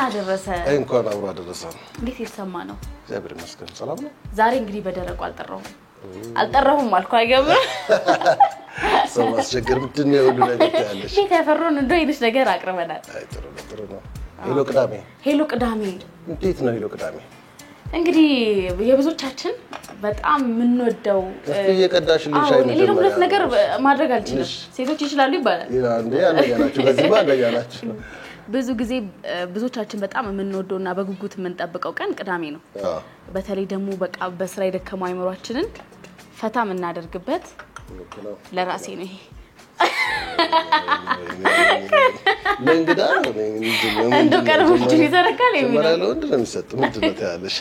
አደረሰ እንኳን አብሮ አደረሰ እንዴት ይሰማ ነው እግዚአብሔር ይመስገን ሰላም ነው ዛሬ እንግዲህ በደረቁ አልጠራሁም አልኩ አይገርም ሰው ማስቸገር ምንድነው ሁሉ ነገር ያለሽ እንዴት ያፈሩን እንደው ይልሽ ነገር አቅርበናል አይ ጥሩ ነው ሄሎ ቅዳሜ እንዴት ነው ሄሎ ቅዳሜ እንግዲህ የብዙዎቻችን በጣም ምንወደው እየቀዳሽልኝ ሻይ ነው ሌላ ሁለት ነገር ማድረግ አልችልም ሴቶች ይችላሉ ይባላል እንዴ አንደኛናችሁ በዚህ ባንደኛናችሁ ብዙ ጊዜ ብዙዎቻችን በጣም የምንወደውና በጉጉት የምንጠብቀው ቀን ቅዳሜ ነው በተለይ ደግሞ በቃ በስራ የደከመው አይምሮአችንን ፈታ እናደርግበት ለራሴ ነው ለእንግዳ እንደው ቀርቦች ይዘረካል የሚለው ምንድነው የሚሰጠው ምንድነው ታያለሽ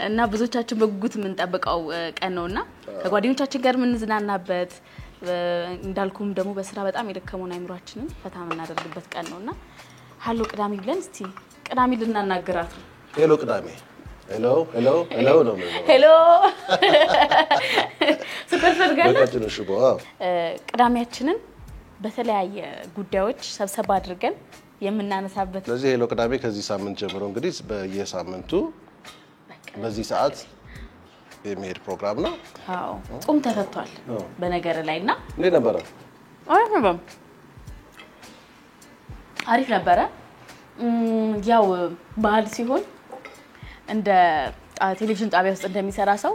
እና ብዙዎቻችን በጉጉት የምንጠብቀው ቀን ነውና ከጓደኞቻችን ጋር የምንዝናናበት እንዳልኩም ደግሞ በስራ በጣም የደከመው አይምሮአችንን ፈታ እናደርግበት ቀን ነውና ሃሎ ቅዳሜ ብለን እስቲ ቅዳሜ ልናናገራት ሄሎ ቅዳሜ ሄሎ ነው ሄሎ ሱፐር ጋር ቅዳሜያችንን በተለያየ ጉዳዮች ሰብሰብ አድርገን የምናነሳበት ለዚህ ሄሎ ቅዳሜ ከዚህ ሳምንት ጀምሮ እንግዲህ በየሳምንቱ በዚህ ሰዓት የሚሄድ ፕሮግራም ነው አዎ ጾም ተፈቷል በነገር ላይና እንዴ ነበር አሪፍ ነበር ያው ባህል ሲሆን እንደ ቴሌቪዥን ጣቢያ ውስጥ እንደሚሰራ ሰው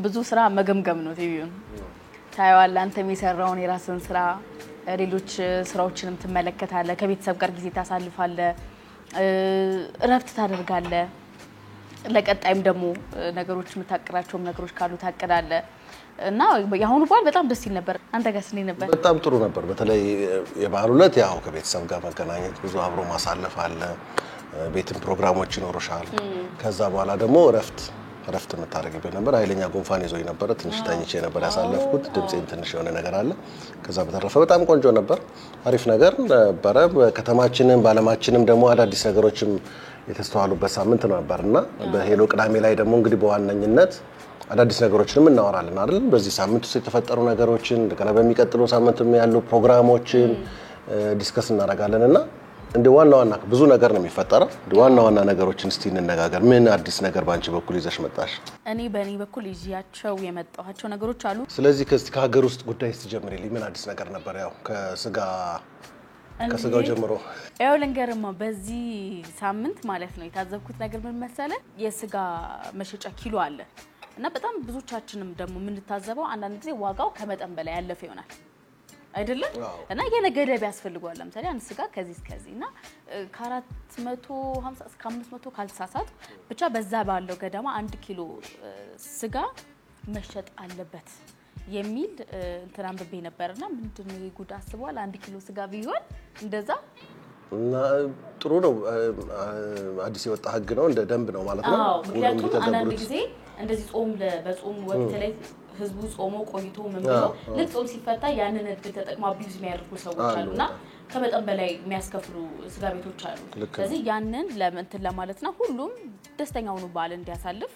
ብዙ ስራ መገምገም ነው ቲቪውን ታይዋል አንተ የሚሰራውን የራስን ስራ ሌሎች ስራዎችንም ትመለከታለህ ከቤተሰብ ጋር ጊዜ ታሳልፋለህ እረፍት ታደርጋለህ ለቀጣይም ደግሞ ነገሮች የምታቀራቸውም ነገሮች ካሉ ታቀዳለህ እና ያሁኑ በዓል በጣም ደስ ይል ነበር አንተ ጋር ስለኔ ነበር በጣም ጥሩ ነበር በተለይ የበዓሉ ዕለት ያው ከቤተሰብ ጋር መገናኘት ብዙ አብሮ ማሳለፍ አለ ቤትም ፕሮግራሞች ይኖርሻል ከዛ በኋላ ደግሞ እረፍት የምታደርግበት ነበር ኃይለኛ ጉንፋን ይዞኝ ነበር ትንሽ ታኝቼ ነበር ያሳለፍኩት ድምጼን ትንሽ የሆነ ነገር አለ ከዛ በተረፈ በጣም ቆንጆ ነበር አሪፍ ነገር ነበር በከተማችንም ባለማችንም ደግሞ አዳዲስ ነገሮችም የተስተዋሉበት ሳምንት ነበርና በሄሎ ቅዳሜ ላይ ደግሞ እንግዲህ በዋነኝነት አዳዲስ ነገሮችንም እናወራለን አይደል በዚህ ሳምንት ውስጥ የተፈጠሩ ነገሮችን እንደገና በሚቀጥለው ሳምንትም ያሉ ፕሮግራሞችን ዲስከስ እናደርጋለንና እንደ ዋና ብዙ ነገር ነው የሚፈጠረው ዋና ነገሮችን እስቲ እንነጋገር ምን አዲስ ነገር ባንቺ በኩል ይዘሽ መጣሽ እኔ በእኔ በኩል ይያቸው የመጣኋቸው ነገሮች አሉ ስለዚህ ከሀገር ውስጥ ጉዳይ ስትጀምሪልኝ ምን አዲስ ነገር ነበር ያው ከስጋው ጀምሮ ያው ለንገርማ በዚህ ሳምንት ማለት ነው የታዘብኩት ነገር ምን መሰለ የስጋ መሸጫ ኪሎ አለ እና በጣም ብዙዎቻችንም ደግሞ ምን ተታዘበው አንዳንድ ጊዜ ዋጋው ከመጠን በላይ ያለፈ ይሆናል አይደለ እና የነገደብ ያስፈልጋል ለምሳሌ አንድ ስጋ ከዚህ እስከዚህና ከ450 እስከ 500 ካልተሳሳት ብቻ በዛ ባለው ገደማ 1 ኪሎ ስጋ መሸጥ አለበት የሚል እንትን አንብቤ ነበርና ምንድነው ይጉድ አስቧል 1 ኪሎ ስጋ ቢሆን እንደዛ እና ጥሩ ነው አዲስ የወጣ ህግ ነው እንደ ደንብ ነው ማለት ነው ሁሉም አንዳንድ ጊዜ እንደዚህ በጾም ወቅት ላይ ህዝቡ ጾሞ ቆይቶ ምን ብሎ ለጾም ሲፈታ ያንን እድል ተጠቅሞ አቢዩዝ የሚያደርጉ ሰዎች አሉና ከመጠን በላይ የሚያስከፍሉ ስጋ ቤቶች አሉ ስለዚህ ያንን ለምንትን ለማለትና ሁሉም ደስተኛ ሆኖ በዓል እንዲያሳልፍ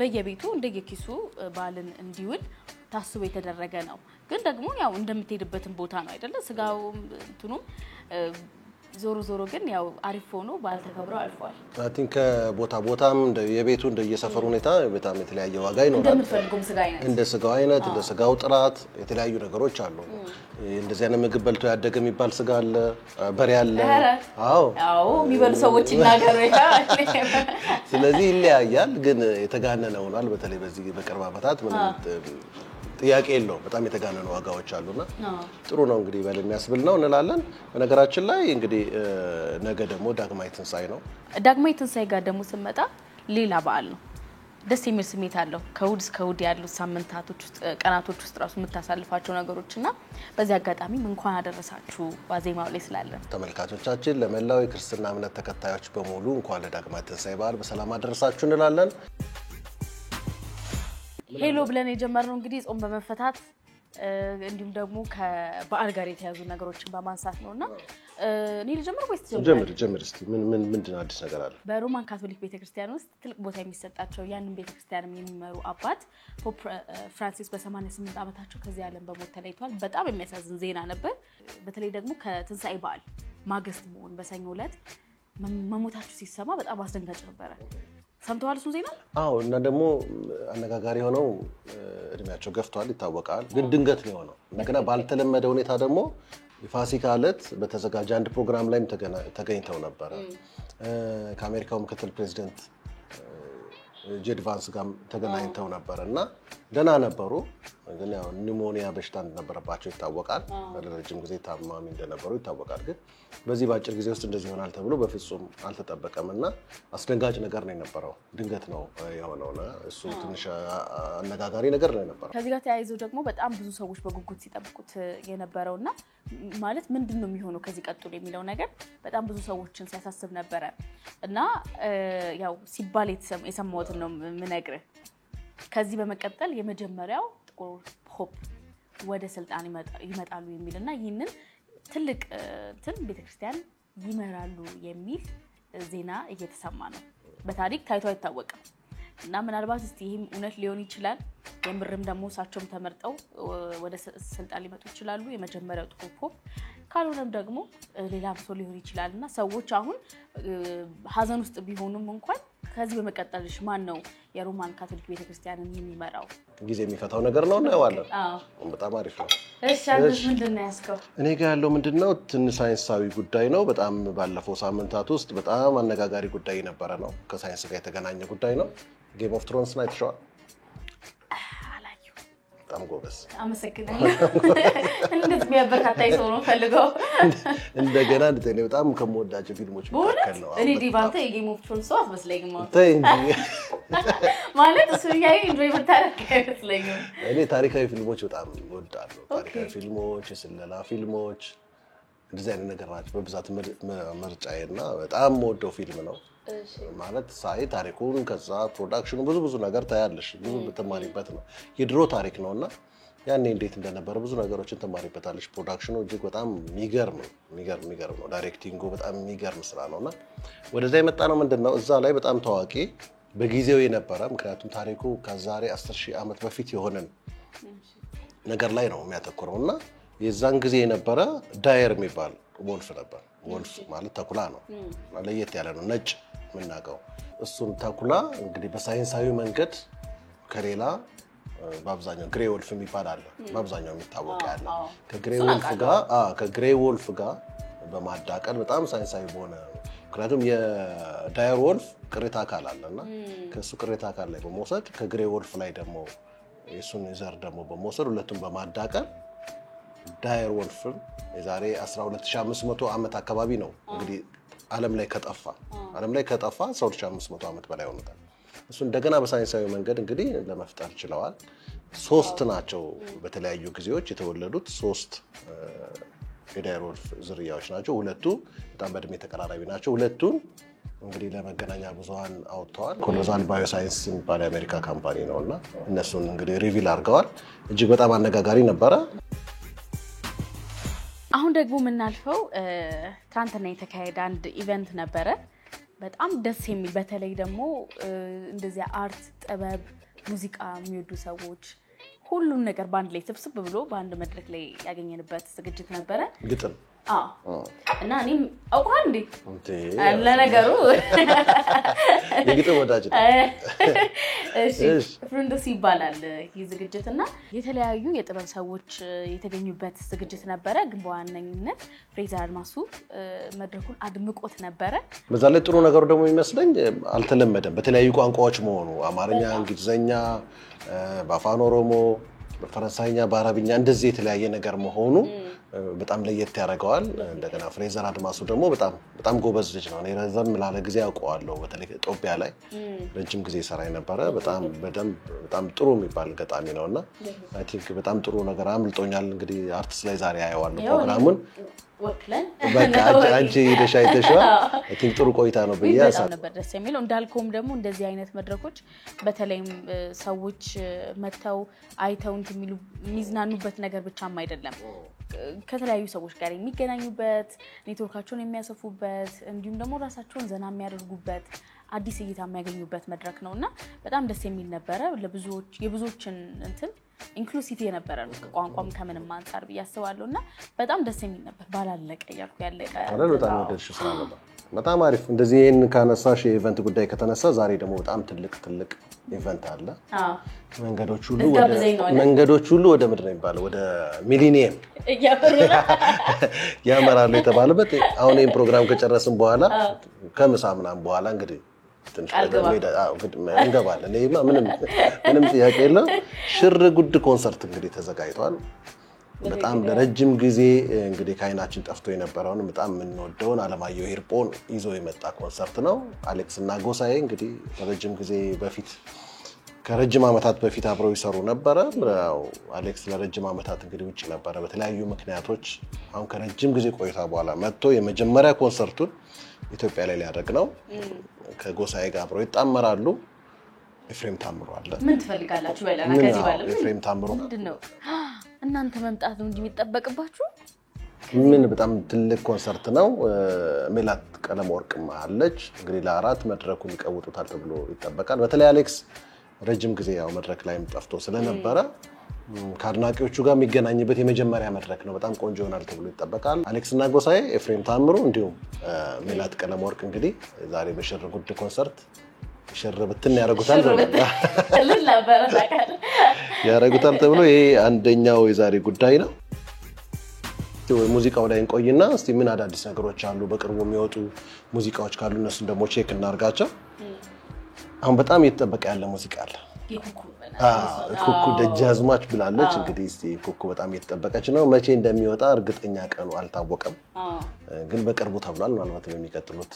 በየቤቱ እንደየኪሱ በዓልን እንዲውል ታስቦ የተደረገ ነው ግን ደግሞ ያው እንደምትሄድበትን ቦታ ነው አይደለ ስጋው እንትኑም ዞሮ ግን ያው አሪፍ ሆኖ ባልተከብረው አልፏል አይ ቲንክ ቦታም የቤቱ እንደየሰፈሩ ሁኔታ በጣም የተለያየ ዋጋ ይኖራል እንደምትፈልጉም ስጋ አይነት እንደ ስጋው አይነት እንደ ስጋው ጥራት የተለያዩ ነገሮች አሉ እንደዚህ አይነት ምግብ በልቶ ያደገ የሚባል ስጋ አለ በሬ አለ አዎ የሚበሉ ሰዎች ይናገሩ ስለዚህ ይለያያል ግን የተጋነነ ሆኗል በተለይ በዚህ በቅርብ ዓመታት ምን ጥያቄ የለው በጣም የተጋነኑ ዋጋዎች አሉና ጥሩ ነው እንግዲህ በል የሚያስብል ነው እንላለን በነገራችን ላይ እንግዲህ ነገ ደግሞ ዳግማይ ትንሳኤ ነው ዳግማይ ትንሳኤ ጋር ደግሞ ስመጣ ሌላ በዓል ነው ደስ የሚል ስሜት አለው ከውድ እስከ ውድ ያሉ ሳምንታቶች ውስጥ ቀናቶች ውስጥ ራሱ የምታሳልፋቸው ነገሮችና በዚህ አጋጣሚ እንኳን አደረሳችሁ ዋዜማው ላይ ስላለን ተመልካቾቻችን ለመላው የክርስትና እምነት ተከታዮች በሙሉ እንኳን ለዳግማይ ትንሳኤ በዓል በሰላም አደረሳችሁ እንላለን ሄሎ ብለን የጀመርነው እንግዲህ ጾም በመፈታት እንዲሁም ደግሞ ከበዓል ጋር የተያዙ ነገሮችን በማንሳት ነውና እኔ ልጀምር ወይስ ጀምር እስቲ ምንድን አዲስ ነገር አለ በሮማን ካቶሊክ ቤተክርስቲያን ውስጥ ትልቅ ቦታ የሚሰጣቸው ያንን ቤተክርስቲያንም የሚመሩ አባት ፖፕ ፍራንሲስ በ88 ዓመታቸው ከዚህ ዓለም በሞት ተለይተዋል በጣም የሚያሳዝን ዜና ነበር በተለይ ደግሞ ከትንሳኤ በዓል ማግስት መሆን በሰኞ ዕለት መሞታቸው ሲሰማ በጣም አስደንጋጭ ነበር ሰምተዋል እሱ ዜና አዎ እና ደግሞ አነጋጋሪ ሆነው እድሜያቸው ገፍቷል ይታወቃል ግን ድንገት ነው ሆነው እንደገና ባልተለመደ ሁኔታ ደግሞ የፋሲካ ዕለት በተዘጋጀ አንድ ፕሮግራም ላይም ተገኝተው ነበር ከአሜሪካው ምክትል ፕሬዝዳንት ጄድ ቫንስ ጋር ተገናኝተው ነበርና ደና ነበሩ ግን ያው ኒሞኒያ በሽታ እንደነበረባቸው ይታወቃል ለረጅም ጊዜ ታማሚ እንደነበሩ ይታወቃል ግን በዚህ ባጭር ጊዜ ውስጥ እንደዚህ ይሆናል ተብሎ በፍጹም አልተጠበቀምና አስደንጋጭ ነገር ነው የነበረው ድንገት ነው የሆነውና እሱ ትንሽ አነጋጋሪ ነገር ነው የነበረው ከዚህ ጋር ተያይዞ ደግሞ በጣም ብዙ ሰዎች በጉጉት ሲጠብቁት የነበረውና ማለት ምንድነው የሚሆነው ከዚህ ቀጥሎ የሚለው ነገር በጣም ብዙ ሰዎችን ሲያሳስብ ነበር እና ያው ሲባል የሰማሁት ነው ምነግርህ ከዚህ በመቀጠል የመጀመሪያው ጥቁር ፖፕ ወደ ስልጣን ይመጣሉ የሚልና ይህንን ትልቅ ቤተክርስቲያን ይመራሉ የሚል ዜና እየተሰማ ነው በታሪክ ታይቶ አይታወቅም እና ምናልባት እስቲ ይሄም እውነት ሊሆን ይችላል የምርም ደግሞ ሳቸውም ተመርጠው ወደ ስልጣን ሊመጡ ይችላሉ የመጀመሪያው ጥቁር ፖፕ ካልሆነም ደግሞ ሌላ ሰው ሊሆን ይችላልና ሰዎች አሁን ሀዘን ውስጥ ቢሆኑም እንኳን ከዚህ በመቀጠልሽ ማን ነው የሮማን ካቶሊክ ቤተክርስቲያንን የሚመራው ጊዜ የሚፈታው ነገር ነው ነው ያለው በጣም አሪፍ ነው እሺ አንተ ምንድነው ያስከው እኔ ጋር ያለው ምንድነው ትንሽ ሳይንሳዊ ጉዳይ ነው በጣም ባለፈው ሳምንታት ውስጥ በጣም አነጋጋሪ ጉዳይ ነበረ ነው ከሳይንስ ጋር የተገናኘ ጉዳይ ነው ጌም ኦፍ ትሮንስ ናይት ሾው በጣም ጎበዝ አመሰግናለሁ እንዴት የሚያበረታታኝ ሰው ነው ፈልገው እንደገና እንደኔ በጣም ከመወዳቸው ፊልሞች መካከል ነው እኔ ዲቫንተ የጌም ኦፍ ትሮንስ ሰው አትመስለኝም እንጂ ማለት እሱ ያይ ኢንጆይ ብታረክ አይመስለኝም እኔ ታሪካዊ ፊልሞች በጣም እወዳለሁ ታሪካዊ ፊልሞች የስለላ ፊልሞች እንደዚህ አይነት ነገር ናቸው በብዛት ምርጫዬና በጣም ወደው ፊልም ነው ማለት ሳይ ታሪኩን ከዛ ፕሮዳክሽኑ ብዙ ነገር ታያለሽ ብዙ ተማሪበት ነው የድሮ ታሪክ ነውና ያኔ እንዴት እንደነበረ ብዙ ነገሮችን ተማሪበታለሽ ፕሮዳክሽኑ እጅግ በጣም የሚገርም ነው ዳይሬክቲንጉ በጣም የሚገርም ስራ ነውና ወደዛ የመጣ ነው ምንድነው እዛ ላይ በጣም ታዋቂ በጊዜው የነበረ ምክንያቱም ታሪኩ ከዛሬ 10000 ዓመት በፊት የሆነን ነገር ላይ ነው የሚያተኩረውና የዛን ጊዜ የነበረ ዳየር የሚባል ወልፍ ነበር ወልፍ ማለት ተኩላ ነው ለየት ያለ ነው ነጭ ምናቀው እሱን ተኩላ እንግዲህ በሳይንሳዊ መንገድ ከሌላ በአብዛኛው ግሬ ወልፍ የሚባል አለ በአብዛኛው የሚታወቅ ያለ ከግሬ ወልፍ ጋር በማዳቀል በጣም ሳይንሳዊ በሆነ ምክንያቱም የዳየር ወልፍ ቅሬታ አካል አለና ከሱ ቅሬታ አካል ላይ በመውሰድ ከግሬ ወልፍ ላይ ደግሞ የሱን ዘር ደግሞ በመውሰድ ሁለቱም በማዳቀል ዳየር ወልፍን የዛሬ 12500 ዓመት አካባቢ ነው እንግዲህ ዓለም ላይ ከጠፋ 12500 ዓመት በላይ ሆኖታል እሱ እንደገና በሳይንሳዊ መንገድ እንግዲህ ለመፍጠር ችለዋል ሶስት ናቸው በተለያዩ ጊዜዎች የተወለዱት ሶስት የዳየር ወልፍ ዝርያዎች ናቸው ሁለቱ በጣም በእድሜ ተቀራራቢ ናቸው ሁለቱን እንግዲህ ለመገናኛ ብዙሃን አውጥተዋል ኮሎዛል ባዮሳይንስ የሚባል የአሜሪካ ካምፓኒ ነውና እነሱን እንግዲህ ሪቪል አድርገዋል እጅግ በጣም አነጋጋሪ ነበረ አሁን ደግሞ ምናልፈው ትናንትና የተካሄደ አንድ ኢቨንት ነበረ በጣም ደስ የሚል በተለይ ደግሞ እንደዚህ አርት ጥበብ ሙዚቃ የሚወዱ ሰዎች ሁሉን ነገር ባንድ ላይ ተብስብ ብሎ ባንድ መድረክ ላይ ያገኘንበት ዝግጅት ነበረ ግጥም እና እኔም አውቃለሁ እንዴ ለነገሩ የግጥም ወዳጅ እሺ ፍሬንዶስ ይባላል ይህ ዝግጅትና የተለያዩ የጥበብ ሰዎች የተገኙበት ዝግጅት ነበረ ግን በዋነኝነት ፍሬዘር አድማሱ መድረኩን አድምቆት ነበረ በዛ ላይ ጥሩ ነገሩ ደግሞ የሚመስለኝ አልተለመደም በተለያዩ ቋንቋዎች መሆኑ አማርኛ እንግሊዘኛ በአፋን ኦሮሞ በፈረንሳይኛ በአረብኛ እንደዚህ የተለያየ ነገር መሆኑ በጣም ለየት ያደርገዋል እንደገና ፍሬዘር አድማሱ ደግሞ በጣም ጎበዝ ልጅ ነው እኔ ረዘም ላለ ጊዜ አውቀዋለሁ በተለይ ጦቢያ ላይ ረጅም ጊዜ ሰራ የነበረ በጣም ጥሩ የሚባል ገጣሚ ነውና አይ ቲንክ በጣም ጥሩ ነገር አምልጦኛል እንግዲህ አርቲስት ላይ ዛሬ ያየዋለሁ ፕሮግራሙን ወክለን በቃ አንቺ ሄደሻይተሽዋ አይ ቲንክ ጥሩ ቆይታ ነው በያሳ ነበር ደስ የሚለው እንዳልኩም ደግሞ እንደዚህ አይነት መድረኮች በተለይም ሰዎች መተው አይተው እንትን የሚዝናኑበት ነገር ብቻም አይደለም ከተለያዩ ሰዎች ጋር የሚገናኙበት ኔትወርካቸውን የሚያሰፉበት እንዲሁም ደግሞ ራሳቸውን ዘና የሚያደርጉበት አዲስ እይታ የሚያገኙበት መድረክ ነውና በጣም ደስ የሚል ነበር ለብዙዎች የብዙዎችን እንትን ኢንክሉሲቭ የነበረ ነው ቋንቋም ከምንም አንፃር ብያስባለሁና በጣም ደስ የሚል ነበር ባላለቀ ያልኩ ያለቀ አይደል በጣም ወደድሽ ስራ ነበር በጣም አሪፍ እንደዚህ ይሄን ካነሳሽ ኢቨንት ጉዳይ ከተነሳ ዛሬ ደግሞ በጣም ትልቅ ኢቨንት አለ መንገዶች ሁሉ ወደ ምድር ነው የሚባለው ወደ ሚሊኒየም ያመራሉ የተባለበት አሁን ይሄን ፕሮግራም ከጨረስን በኋላ ከምሳ ምናምን በኋላ እንግዲህ ትንሽ እንገባለን እኔማ ምንም ጥያቄ የለም ሽር ጉድ ኮንሰርት እንግዲህ ተዘጋጅቷል በጣም ለረጅም ጊዜ እንግዲህ ካይናችን ጠፍቶ የነበረውን በጣም የምንወደውን አለማየሁ ሂርጶን ይዞ የመጣ ኮንሰርት ነው አሌክስ እና ጎሳዬ እንግዲህ ለረጅም ጊዜ በፊት ከረጅም አመታት በፊት አብረው ይሰሩ ነበር አሌክስ ለረጅም አመታት እንግዲህ ውጪ ነበር በተለያዩ ምክንያቶች አሁን ከረጅም ጊዜ ቆይታ በኋላ መጥቶ የመጀመሪያ ኮንሰርቱን ኢትዮጵያ ላይ ሊያደርግ ነው ከጎሳዬ ጋር አብረው ይጣመራሉ ኤፍሬም ታምሩ አለ ምን ትፈልጋላችሁ በላና ከዚህ ባለ ኤፍሬም ታምሩ ምንድነው እናንተ መምጣት ነው እንጂ የሚጠበቅባችሁ ምን በጣም ትልቅ ኮንሰርት ነው ሜላት ቀለመወርቅም አለች እንግዲህ ለአራት መድረኩን ይቀውጡታል ተብሎ ይጠበቃል በተለይ አሌክስ ረጅም ጊዜ ያው መድረክ ላይም ጠፍቶ ስለነበረ ካድናቂዎቹ ጋር የሚገናኝበት የመጀመሪያ መድረክ ነው በጣም ቆንጆ ይሆናል ተብሎ ይጠበቃል አሌክስ እና ጎሳዬ ኤፍሬም ታምሩ እንዲሁም ሜላት ቀለመወርቅ እንግዲህ ዛሬ በሽር ጉድ ኮንሰርት ሽርብትን ያረጉታል ተብሎ ይሄ አንደኛው የዛሬ ጉዳይ ነው ሙዚቃው ላይ እንቆይና እስቲ ምን አዳዲስ ነገሮች አሉ በቅርቡ የሚወጡ ሙዚቃዎች ካሉ እነሱን ደግሞ ቼክ እናርጋቸው አሁን በጣም እየተጠበቀ ያለ ሙዚቃ አለ ኩኩ ደጃዝማች ብላለች እንግዲህ እስቲ ኩኩ በጣም እየተጠበቀች ነው መቼ እንደሚወጣ እርግጠኛ ቀኑ አልታወቀም ግን በቅርቡ ተብሏል ማለት ነው የሚቀጥሉት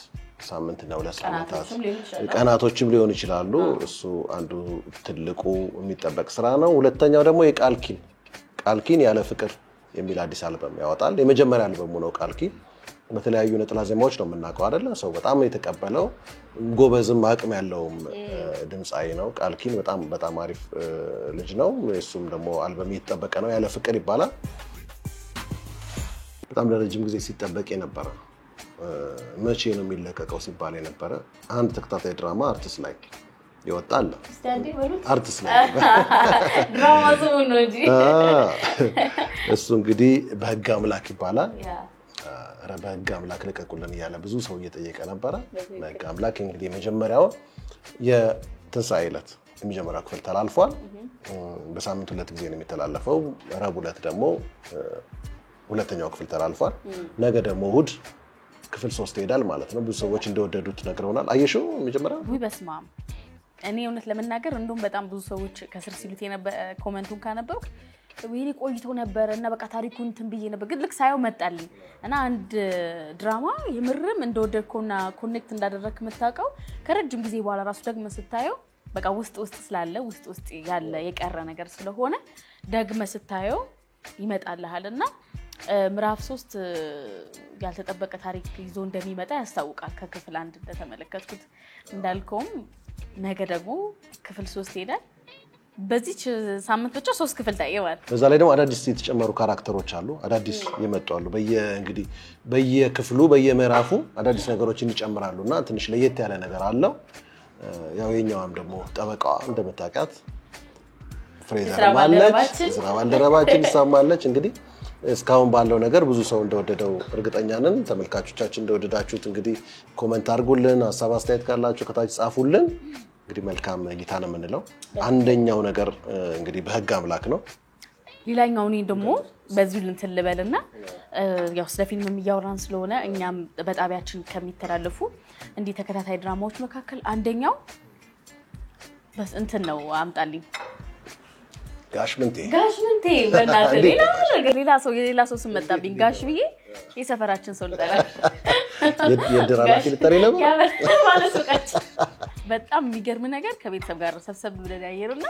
ሳምንት ነው ለሳምንታት ቀናቶችም ሊሆን ይችላሉ እሱ አንዱ ትልቁ የሚጠበቅ ስራ ነው ሁለተኛው ደግሞ የቃልኪን ያለ ፍቅር የሚል አዲስ አልበም ያወጣል የመጀመሪያ አልበሙ ነው ቃልኪን በተለያዩ ነጥላ ዜማዎች ነው የምናውቀው አይደለ ሰው በጣም የተቀበለው ጎበዝም አቅም ያለውም ድምጻይ ነው ቃልኪን በጣም አሪፍ ልጅ ነው እሱም ደግሞ አልበም እየተጠበቀ ነው ያለ ፍቅር ይባላል በጣም ለረጅም ጊዜ ሲጠበቅ የነበረ መቼ ነው የሚለቀቀው ሲባል የነበረ አንድ ተከታታይ ድራማ አርቲስት ላይ ይወጣል አርቲስት ላይ ድራማ ነው እንጂ እሱ እንግዲህ በህግ አምላክ ይባላል በህግ አምላክ ለቀቁልን ያለ ብዙ ሰው እየጠየቀ ነበር በህግ አምላክ እንግዲህ መጀመሪያው የትንሳኤ ዕለት የሚጀምረው ክፍል ተላልፏል በሳምንት ሁለት ጊዜ ነው የሚተላለፈው ረቡዕ ዕለት ደግሞ ሁለተኛው ክፍል ተላልፏል ነገ ደግሞ እሑድ ክፍል 3 ይሄዳል ማለት ነው ብዙ ሰዎች እንደወደዱት ነግረውናል አየሽው መጀመሪያው ወይ በስማም እኔ እውነት ለመናገር እንደውም በጣም ብዙ ሰዎች ከስር ሲሉት የነበረ ኮሜንቱን ካነበብክ ወይኔ ቆይቶ ነበር እና በቃ ታሪኩን ትንብዬ ነበር ግን ልክ ሳይው መጣልኝ እና አንድ ድራማ የምርም እንደወደድከውና ኮኔክት እንዳደረክ መታቀው ከረጅም ጊዜ በኋላ ራሱ ደግሞ ስታየው በቃ ውስጥ ስላለ ውስጥ ያለ የቀረ ነገር ስለሆነ ደግመ ስታየው ይመጣልሃልና ምዕራፍ 3 ያልተጠበቀ ታሪክ ይዞ እንደሚመጣ ያስታውቃል ከክፍል 1 እንደተመለከትኩት እንዳልከውም ነገ ደግሞ ክፍል 3 ይሄዳል በዚህ ሳምንት ብቻ 3 ክፍል ታየዋል በዛ ላይ ደግሞ አዳዲስ የተጨመሩ ካራክተሮች አሉ አዳዲስ ይመጣሉ እንግዲህ በየክፍሉ በየምዕራፉ አዳዲስ ነገሮችን ይጨምራሉና ትንሽ ለየት ያለ ነገር አለው ያው የኛውም ደግሞ ጠበቃዋ እንደምታውቃት ፍሬዘር ማለች ስራ ባልደረባችን ሰማለች እንግዲህ እስካሁን ባለው ነገር ብዙ ሰው እንደወደደው እርግጠኛ ነን ተመልካቾቻችን እንደወደዳችሁት እንግዲህ ኮሜንት አድርጉልን ሐሳብ አስተያየት ካላችሁ ከታች ጻፉልን እንግዲህ መልካም እይታ ነው የምንለው አንደኛው ነገር እንግዲህ በህግ አምላክ ነው ሌላኛው እኔ ደግሞ በዚህ ልንትን ልበልና ያው ስለ ፊልም የሚያወራን ስለሆነ እኛም በጣቢያችን ከሚተላለፉ እንዲህ ተከታታይ ድራማዎች መካከል አንደኛው በስ እንትን ነው አምጣልኝ ጋሽ ምንቴ በእናትህ ሌላ ሰው ስመጣብኝ ጋሽ ብዬ የሰፈራችን ሰው ልጠራ የድራማችን ልጠሪ ነው በጣም የሚገርም ነገር ከቤተሰብ ጋር ሰብሰብ ብለን ያየሩና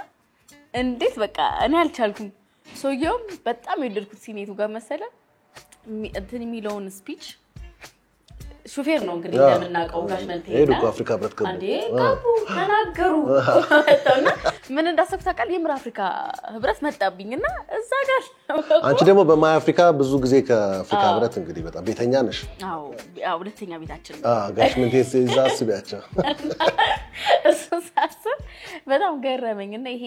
እንዴት በቃ እኔ አልቻልኩም ሰውየው በጣም የወደድኩት ሲኔቱ ጋር መሰለ እንትን የሚለውን ስፒች ሹፌር ነው እንግዲህ እንደምናቀው ጋሽ መንቴ ሄዱ አፍሪካ ህብረት ገቡ አንዴ ጋቡ ተናገሩ እና ምን እንዳሰብኩ ታውቃለህ የምር አፍሪካ ህብረት መጣብኝና እዛ ጋር አንቺ ደግሞ በማይ አፍሪካ ብዙ ጊዜ ከአፍሪካ ህብረት እንግዲህ በጣም ቤተኛ ነሽ አዎ ሁለተኛ ቤታችን ጋሽ መንቴ ሲዛስ ቢያቸው እሱ ሳስብ በጣም ገረመኝና ይሄ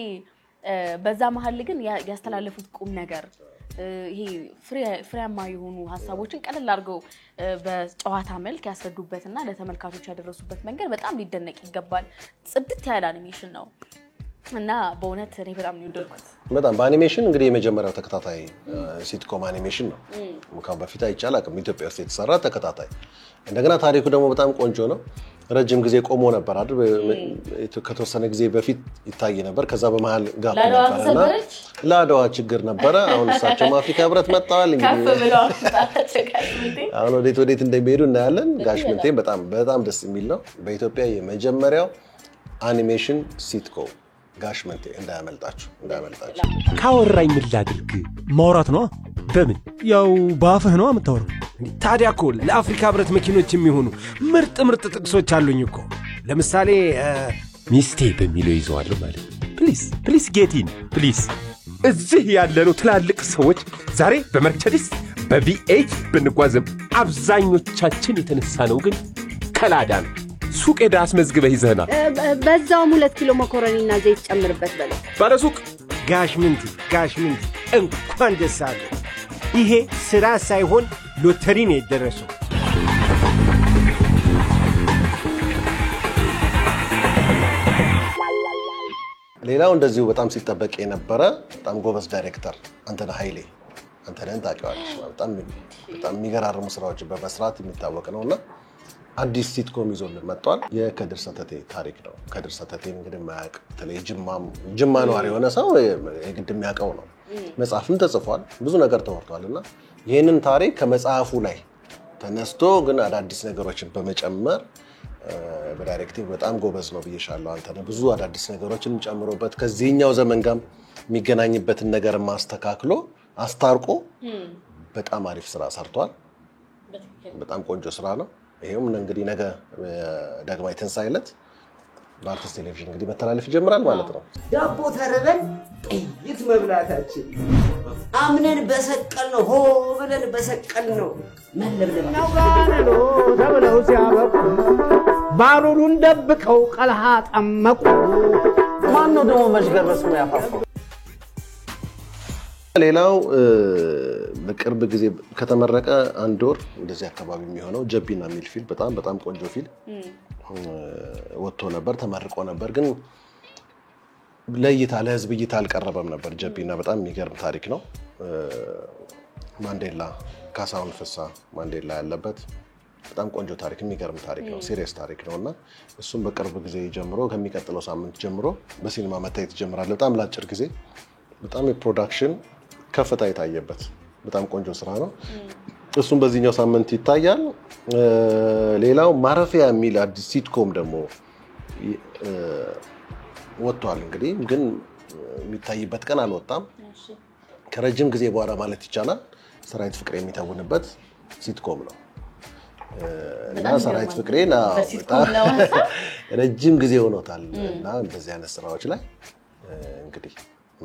በዛ መሃል ግን ያስተላለፉት ቁም ነገር ይሄ ፍሬያማ የሆኑ ሐሳቦችን ቀለል አድርገው በጨዋታ መልክ ያስረዱበትና ለተመልካቾች ያደረሱበት መንገድ በጣም ሊደነቅ ይገባል ጽድት ያለ አኒሜሽን ነው እና በእውነት እኔ በጣም ነው የወደድኩት በጣም በአኒሜሽን እንግዲህ የመጀመሪያው ተከታታይ ሲትኮም አኒሜሽን ነው ሙካው በፊት አይቻላልም ኢትዮጵያ ውስጥ የተሰራ ተከታታይ እንደገና ታሪኩ ደግሞ በጣም ቆንጆ ነው ረጅም ጊዜ ቆሞ ነበር አይደል ከተወሰነ ጊዜ በፊት ይታይ ነበር ከዛ በመሃል ጋር ነበርና ላዳዋ ችግር ነበር አሁን እሳቸው አፍሪካ ህብረት መጣዋል እንግዲህ አሁን ወዴት እንደሚሄዱ እናያለን ጋሽምንቴ በጣም ደስ የሚል ነው በኢትዮጵያ የመጀመሪያው አኒሜሽን ሲትኮም ጋሽምንቴ እንዳያመልጣችሁ ካወራኝ ምን ላድርግ ማውራት ነው በምን ያው ባፈህ ነው የምታወራው ታዲያ እኮ ለአፍሪካ ህብረት መኪኖች የሚሆኑ ምርጥ ጥቅሶች አሉኝ እኮ ለምሳሌ ሚስቴ በሚለው ይዘዋል ማለት ፕሊዝ ጌት ኢን ፕሊዝ እዚህ ያለነው ትላልቅ ሰዎች ዛሬ በመርቸዲስ በቪኤት ብንጓዝም አብዛኞቻችን የተነሳ ነው ግን ከላዳ ነው ሱቅ ሄዳስ መዝግበህ ይዘህና በዛውም 2 ኪሎ መኮረኒና ዘይት ጨምርበት ባለ ሱቅ ጋሽምንቴ እንኳን ደስ አለ ይሄ ስራ ሳይሆን ሎተሪ ነው የደረሰው ሌላው እንደዚሁ በጣም ሲጠበቅ የነበረ በጣም ጎበዝ ዳይሬክተር አንተነህ ኃይሌ አንተነህን ታውቂዋለሽ በጣም የሚገራርሙ ስራዎች በመስራት የሚታወቅ ነውና አዲስ ሲትኮም ይዞልን መጥቷል የከድር ሰተቴ ታሪክ ነው ከድር ሰተቴ እንግዲህ ማያውቅ በተለይ ጅማ ነዋሪ የሆነ ሰው የግድ የሚያውቀው ነው መጽሐፍም ተጽፏል ብዙ ነገር ተወርቷልና ይሄንን ታሪክ ከመጽሐፉ ላይ ተነስቶ ግን አዳዲስ ነገሮችን በመጨመር በዳይሬክቲንግ በጣም ጎበዝ ነው ብዬሻለሁ አንተነህ ብዙ አዳዲስ ነገሮችን ጨምሮበት ከዚህኛው ዘመን ጋር የሚገናኝበትን ነገር ማስተካክሎ አስታርቆ በጣም አሪፍ ስራ ሰርቷል በጣም ቆንጆ ስራ ነው ይሄም እንግዲህ ነገ ዳግማዊ ትንሳኤለት በአርቲስት ቴሌቪዥን እንግዲህ መተላለፍ ይጀምራል ማለት ነው ዳቦ ተረበን ጥይት መብላታችን አምነን በሰቀል ነው ሆ ብለን በሰቀል ነው መለብለብ ነው ጋነሎ ተብለው ሲያበቁ ባሩሩን ደብቀው ቀልሃ ጠመቁ ማን ነው ደግሞ መሽገረስ ነው ያፋፋው ሌላው በቅርብ ጊዜ ከተመረቀ አንድ ወር እንደዚህ አካባቢ የሚሆነው ጀቢና ሚል ፊልም በጣም ቆንጆ ፊልም ወጥቶ ነበር ተመርቆ ነበር ግን ለህዝብ እይታ አልቀረበም ነበር ጀቢና በጣም የሚገርም ታሪክ ነው ማንዴላ ካሳሁን ፍሳ ማንዴላ ያለበት በጣም ቆንጆ ታሪክ የሚገርም ታሪክ ነው ሲሪየስ ታሪክ ነውና እሱም በቅርብ ጊዜ ጀምሮ ከሚቀጥለው ሳምንት ጀምሮ በሲኒማ መታየት ይጀምራል በጣም ላጭር ጊዜ በጣም የፕሮዳክሽን ከፍታ የታየበት በጣም ቆንጆ ስራ ነው እሱም በዚህኛው ሳምንት ይታያል ሌላው ማረፊያ የሚል አዲስ ሲትኮም ደግሞ ወጥቷል እንግዲህ ግን የሚታይበት ቀን አልወጣም ከረጅም ጊዜ በኋላ ማለት ይቻላል ሰራዊት ፍቅሬ የሚተውንበት ሲትኮም ነው እና ሰራዊት ፍቅሬ ረጅም ጊዜ ሆኖታል እና እንደዚህ አይነት ስራዎች ላይ እንግዲህ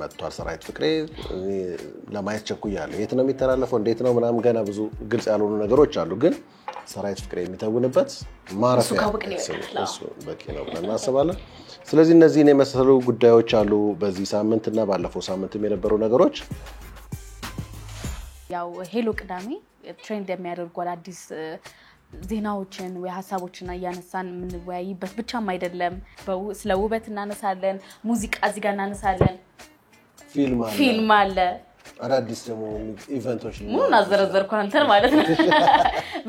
መጥቷል ሰራዊት ፍቅሬ ለማየት ቸኩያለሁ የት ነው የሚተላለፈው እንዴት ነው ምናምን ገና ብዙ ግልጽ ያልሆኑ ነገሮች አሉ ግን ሰራዊት ፍቅሬ የሚተውንበት ማረፊያ እሱ በቂ ነው ብለን እናስባለን ስለዚህ እነዚህን የመሰሉ ጉዳዮች አሉ በዚህ ሳምንትና ባለፈው ሳምንትም የነበሩ ነገሮች ያው ሄሎ ቅዳሜ ትሬንድ የሚያደርጉ አዲስ ዜናዎችን ወይ ሐሳቦችን ያነሳን ምን ወያይበት ብቻም አይደለም ስለ ውበት እናነሳለን ሙዚቃ እዚህ ጋር እናነሳለን ፊልም አለ አዳዲስ ደግሞ ኢቨንቶች ምን አዘረዘርኩ አንተን ማለት ነው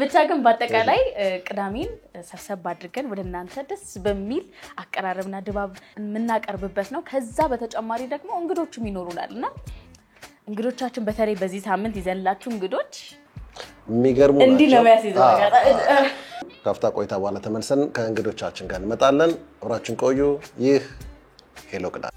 ብቻ ግን በአጠቃላይ ቅዳሜን ሰብሰብ አድርገን ወደ እናንተ ደስ በሚል አቀራረብና ድባብ የምናቀርብበት ነው ከዛ በተጨማሪ ደግሞ እንግዶችም ይኖሩናልና እንግዶቻችን በተለይ በዚህ ሳምንት ይዘንላችሁ እንግዶች የሚገርሙ ናቸው እንዴ ነው ያሲዘው ካፍታ ቆይታ በኋላ ተመልሰን ከእንግዶቻችን ጋር እንመጣለን አብራችን ቆዩ ይህ ሄሎ ቅዳሜ